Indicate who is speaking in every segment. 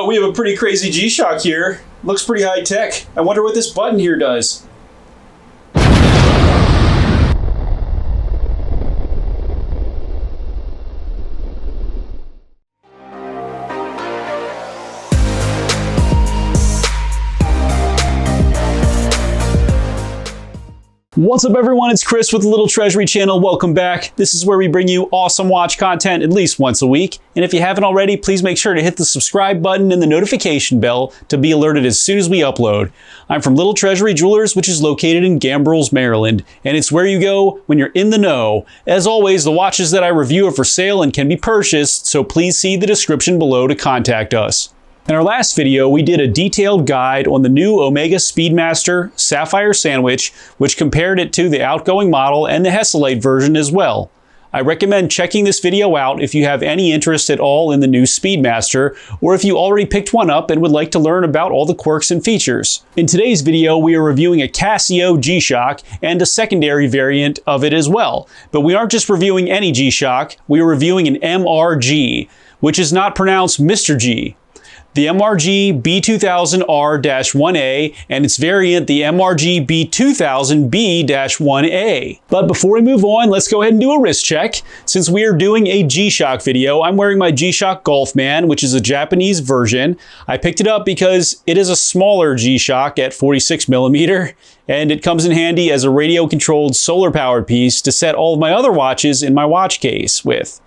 Speaker 1: Oh, we have a pretty crazy G-Shock here. Looks pretty high tech. I wonder what this button here does. What's up everyone, it's Chris with the Little Treasury channel. Welcome back. This is where we bring you awesome watch content at least once a week. And if you haven't already, please make sure to hit the subscribe button and the notification bell to be alerted as soon as we upload. I'm from Little Treasury Jewelers, which is located in Gambrills, Maryland. And it's where you go when you're in the know. As always, the watches that I review are for sale and can be purchased, so please see the description below to contact us. In our last video, we did a detailed guide on the new Omega Speedmaster Sapphire Sandwich, which compared it to the outgoing model and the Hesselite version as well. I recommend checking this video out if you have any interest at all in the new Speedmaster, or if you already picked one up and would like to learn about all the quirks and features. In today's video, we are reviewing a Casio G-Shock and a secondary variant of it as well. But we aren't just reviewing any G-Shock, we are reviewing an MRG, which is not pronounced Mr. G. The MRGB2000R-1A and its variant, the MRGB2000B-1A. But before we move on, let's go ahead and do a wrist check. Since we are doing a G-Shock video, I'm wearing my G-Shock Golfman, which is a Japanese version. I picked it up because it is a smaller G-Shock at 46mm, and it comes in handy as a radio-controlled solar-powered piece to set all of my other watches in my watch case with.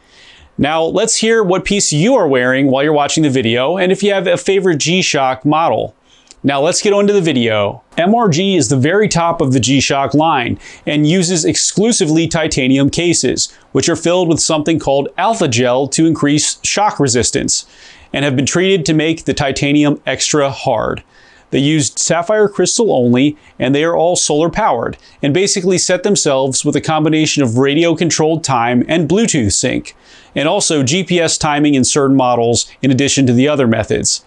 Speaker 1: Now let's hear what piece you are wearing while you're watching the video, and if you have a favorite G-Shock model. Now let's get on to the video. MRG is the very top of the G-Shock line and uses exclusively titanium cases, which are filled with something called alpha gel to increase shock resistance, and have been treated to make the titanium extra hard. They used sapphire crystal only, and they are all solar powered, and basically set themselves with a combination of radio controlled time and Bluetooth sync, and also GPS timing in certain models in addition to the other methods.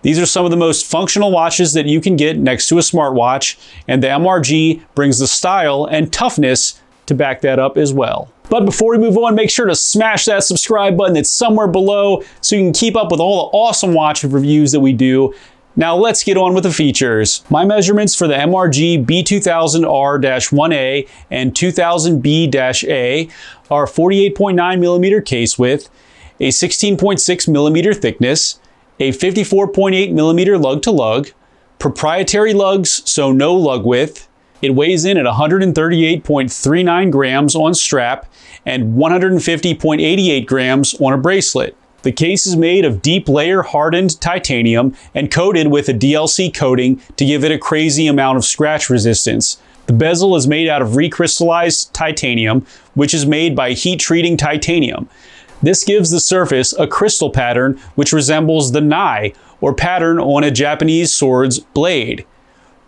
Speaker 1: These are some of the most functional watches that you can get next to a smartwatch, and the MRG brings the style and toughness to back that up as well. But before we move on, make sure to smash that subscribe button that's somewhere below so you can keep up with all the awesome watch reviews that we do. Now let's get on with the features. My measurements for the MRGB2000R-1A and 2000B-A are 48.9mm case width, a 16.6mm thickness, a 54.8mm lug-to-lug, proprietary lugs, so no lug width. It weighs in at 138.39 grams on strap and 150.88 grams on a bracelet. The case is made of deep layer hardened titanium and coated with a DLC coating to give it a crazy amount of scratch resistance. The bezel is made out of recrystallized titanium, which is made by heat treating titanium. This gives the surface a crystal pattern which resembles the nai, or pattern on a Japanese sword's blade.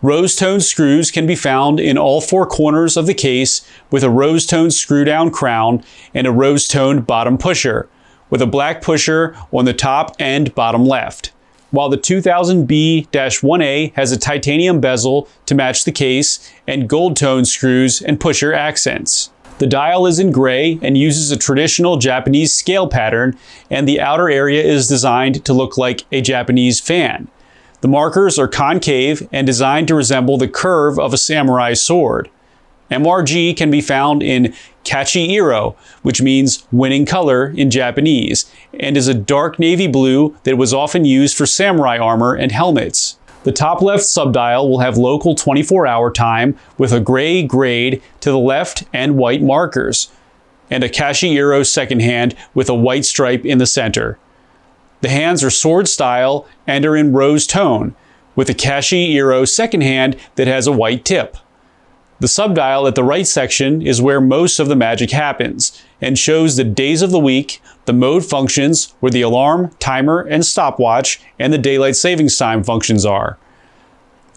Speaker 1: Rose-toned screws can be found in all four corners of the case with a rose-toned screw-down crown and a rose-toned bottom pusher, with a black pusher on the top and bottom left, while the 2000B-1A has a titanium bezel to match the case and gold-toned screws and pusher accents. The dial is in gray and uses a traditional Japanese scale pattern, and the outer area is designed to look like a Japanese fan. The markers are concave and designed to resemble the curve of a samurai sword. MRG can be found in kachi-iro, which means winning color in Japanese, and is a dark navy blue that was often used for samurai armor and helmets. The top left subdial will have local 24-hour time with a gray grade to the left and white markers, and a kachi-iro second hand with a white stripe in the center. The hands are sword style and are in rose tone, with a kachi-iro second hand that has a white tip. The subdial at the right section is where most of the magic happens and shows the days of the week, the mode functions where the alarm, timer, and stopwatch and the daylight savings time functions are.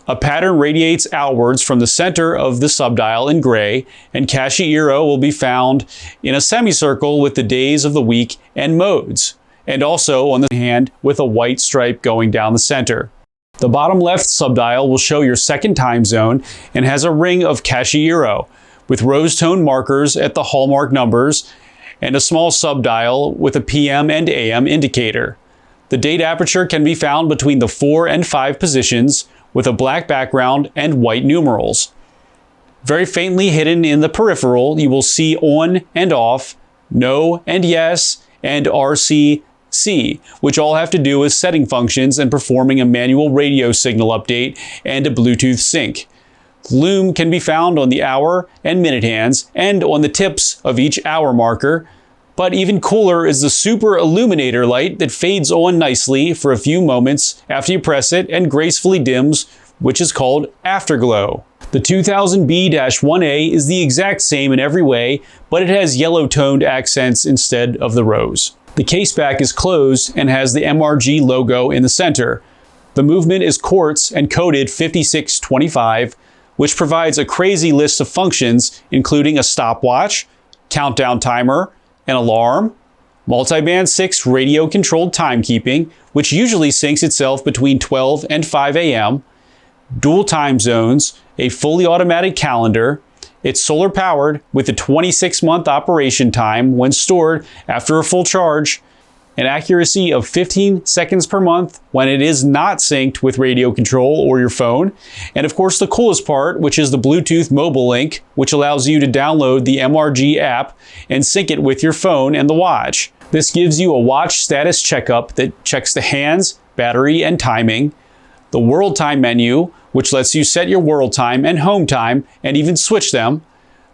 Speaker 1: A pattern radiates outwards from the center of the subdial in gray, and kachi-iro will be found in a semicircle with the days of the week and modes, and also on the hand with a white stripe going down the center. The bottom left subdial will show your second time zone and has a ring of kachi-iro with rose-tone markers at the hallmark numbers and a small subdial with a PM and AM indicator. The date aperture can be found between the 4 and 5 positions with a black background and white numerals. Very faintly hidden in the peripheral, you will see on and off, no and yes, and RCC, which all have to do with setting functions and performing a manual radio signal update and a Bluetooth sync. Lume can be found on the hour and minute hands and on the tips of each hour marker. But even cooler is the super illuminator light that fades on nicely for a few moments after you press it and gracefully dims, which is called afterglow. The 2000B-1A is the exact same in every way, but it has yellow-toned accents instead of the rose. The case back is closed and has the MRG logo in the center. The movement is quartz and coated 5625, which provides a crazy list of functions, including a stopwatch, countdown timer, an alarm, multiband 6 radio-controlled timekeeping, which usually syncs itself between 12 and 5 a.m., dual time zones, a fully automatic calendar. It's solar powered with a 26-month operation time when stored after a full charge, an accuracy of 15 seconds per month when it is not synced with radio control or your phone, and of course the coolest part, which is the Bluetooth mobile link, which allows you to download the MRG app and sync it with your phone and the watch. This gives you a watch status checkup that checks the hands, battery, and timing, the world time menu, which lets you set your world time and home time and even switch them,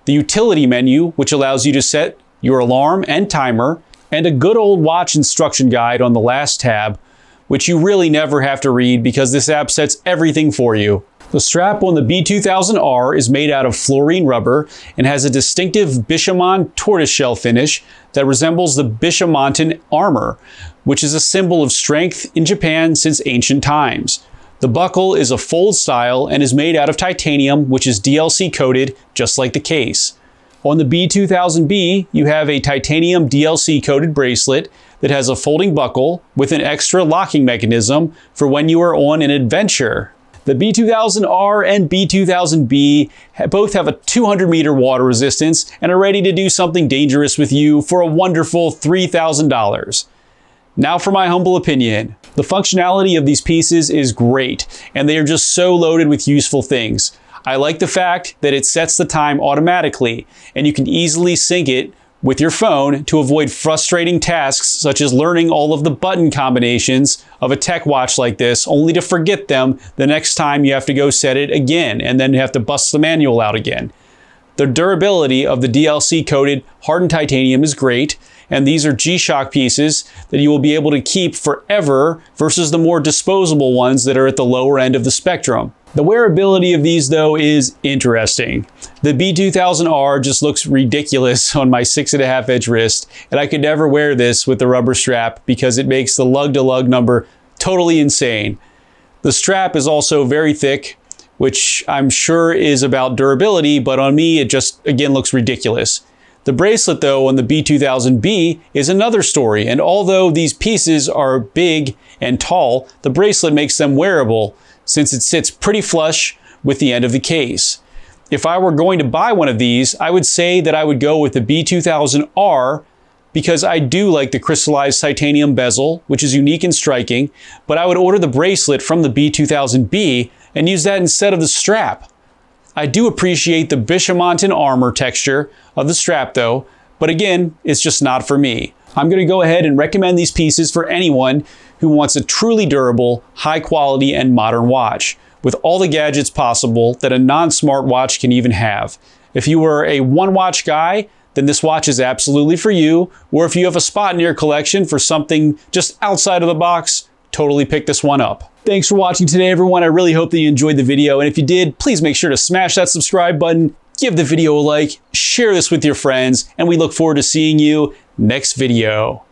Speaker 1: the utility menu, which allows you to set your alarm and timer, and a good old watch instruction guide on the last tab, which you really never have to read because this app sets everything for you. The strap on the B2000R is made out of fluorine rubber and has a distinctive Bishamon tortoiseshell finish that resembles the Bishamontan armor, which is a symbol of strength in Japan since ancient times. The buckle is a fold style and is made out of titanium, which is DLC coated just like the case. On the B2000B, you have a titanium DLC coated bracelet that has a folding buckle with an extra locking mechanism for when you are on an adventure. The B2000R and B2000B both have a 200-meter water resistance and are ready to do something dangerous with you for a wonderful $3,000. Now for my humble opinion. The functionality of these pieces is great, and they are just so loaded with useful things. I like the fact that it sets the time automatically, and you can easily sync it with your phone to avoid frustrating tasks such as learning all of the button combinations of a tech watch like this, only to forget them the next time you have to go set it again, and then you have to bust the manual out again. The durability of the DLC-coated hardened titanium is great, and these are G-Shock pieces that you will be able to keep forever versus the more disposable ones that are at the lower end of the spectrum. The wearability of these, though, is interesting. The B2000R just looks ridiculous on my 6.5-inch wrist, and I could never wear this with the rubber strap because it makes the lug-to-lug number totally insane. The strap is also very thick, which I'm sure is about durability, but on me it just, again, looks ridiculous. The bracelet, though, on the B2000B is another story, and although these pieces are big and tall, the bracelet makes them wearable since it sits pretty flush with the end of the case. If I were going to buy one of these, I would say that I would go with the B2000R because I do like the crystallized titanium bezel, which is unique and striking, but I would order the bracelet from the B2000B and use that instead of the strap. I do appreciate the Bishamontan armor texture of the strap though, but again, it's just not for me. I'm going to go ahead and recommend these pieces for anyone who wants a truly durable, high quality, and modern watch with all the gadgets possible that a non-smart watch can even have. If you are a one-watch guy, then this watch is absolutely for you, or if you have a spot in your collection for something just outside of the box, totally pick this one up. Thanks for watching today, everyone. I really hope that you enjoyed the video, and if you did, please make sure to smash that subscribe button, give the video a like, share this with your friends, and we look forward to seeing you next video.